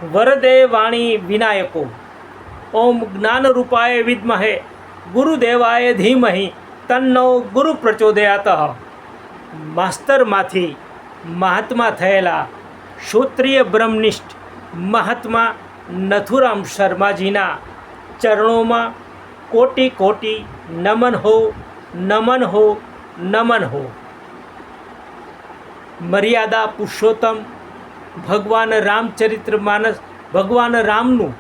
વરદે વાણી વિનાયકો ઓમ જ્ઞાનરૂપાય વિદ્મહે ગુરુદેવાય ધીમહિ તન્નો ગુરુ પ્રચોદયાત. માસ્તરમાંથી મહાત્મા થયેલા શ્રોત્રિય બ્રહ્મનિષ્ઠ મહાત્મા નથુરામ શર્માજીના ચરણોમાં કોટી કોટી નમન હો, નમન હો, નમન હો. મર્યાદા પુરુષોત્તમ ભગવાન રામચરિત્ર માનસ, ભગવાન રામનું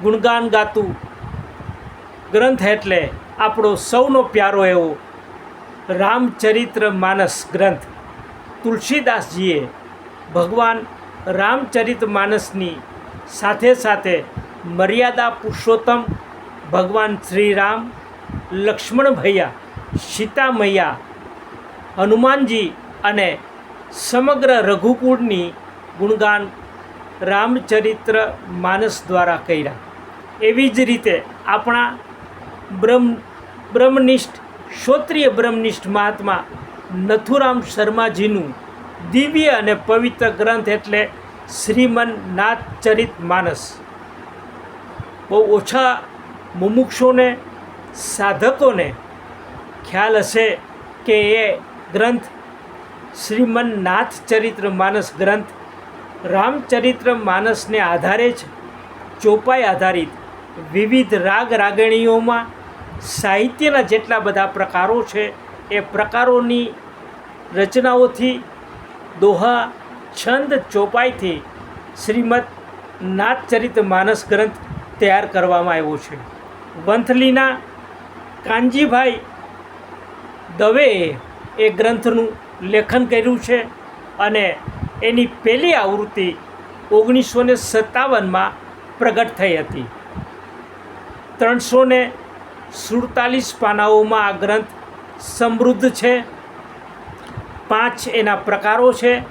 ગુણગાન ગાતું ગ્રંથ એટલે આપણો સૌનો પ્યારો એવો રામચરિત્ર માનસ ગ્રંથ. તુલસીદાસજીએ ભગવાન રામચરિત માનસની સાથે સાથે મર્યાદા પુરુષોત્તમ ભગવાન શ્રી રામ, લક્ષ્મણ ભૈયા, સીતા મૈયા, હનુમાનજી અને સમગ્ર રઘુકુળની ગુણગાન રામચરિત્ર માનસ દ્વારા કર્યા. એવી જ રીતે આપણા બ્રહ્મનિષ્ઠ શ્રોત્રિય બ્રહ્મનિષ્ઠ મહાત્મા નથુરામ શર્માજીનું દિવ્ય અને પવિત્ર ગ્રંથ એટલે શ્રીમન નાથચરિત માનસ. બહુ ઓછા મુમુક્ષોને, સાધકોને ખ્યાલ હશે કે એ ગ્રંથ શ્રીમન નાથચરિત્ર માનસ ગ્રંથ રામચરિત્ર માનસને આધારે જ ચોપાઈ આધારિત વિવિધ રાગ રાગણીઓમાં સાહિત્યના જેટલા બધા પ્રકારો છે એ પ્રકારોની રચનાઓથી, દોહા, છંદ, ચોપાઈથી શ્રીમદ નાથચરિત માનસ ગ્રંથ તૈયાર કરવામાં આવ્યો છે. વંથલીના કાનજીભાઈ દવેએ એ ગ્રંથનું લેખન કર્યું છે અને એની પહેલી આવૃત્તિ 1957માં પ્રગટ થઈ હતી. 347 પાનાઓમાં આ ગ્રંથ સમૃદ્ધ છે. 5 એના પ્રકારો છે.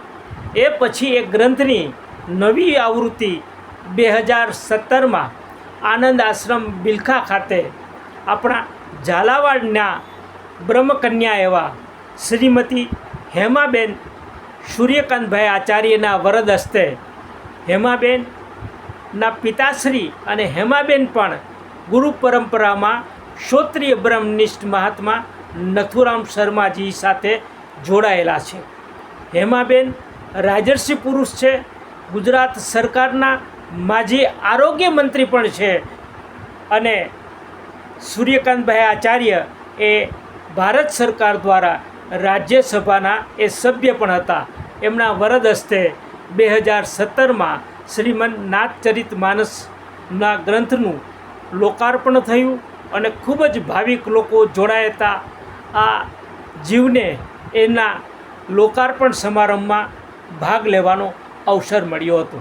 એ પછી એ ગ્રંથની નવી આવૃત્તિ 2017માં આનંદ આશ્રમ બિલખા ખાતે આપણા ઝાલાવાડના બ્રહ્મકન્યા એવા શ્રીમતી હેમાબેન સૂર્યકાંતભાઈ આચાર્યના વરદ હસ્તે, હેમાબેનના પિતાશ્રી અને હેમાબેન પણ ગુરુ પરંપરામાં શ્રોત્રિય બ્રહ્મનિષ્ઠ મહાત્મા નથુરામ શર્માજી સાથે જોડાયેલા છે. હેમાબેન રાજર્ષિ પુરુષ છે, ગુજરાત સરકારના માજી આરોગ્ય મંત્રી પણ છે અને સૂર્યકાંતભાઈ આચાર્ય એ ભારત સરકાર દ્વારા રાજ્યસભાના એ સભ્ય પણ હતા. એમના વરદ હસ્તે 2017માં શ્રીમન નાથચરિત માનસના ગ્રંથનું લોકાર્પણ થયું અને ખૂબ જ ભાવિક લોકો જોડાયા હતા. આ જીવને એના લોકાર્પણ સમારંભમાં ભાગ લેવાનો અવસર મળ્યો હતો.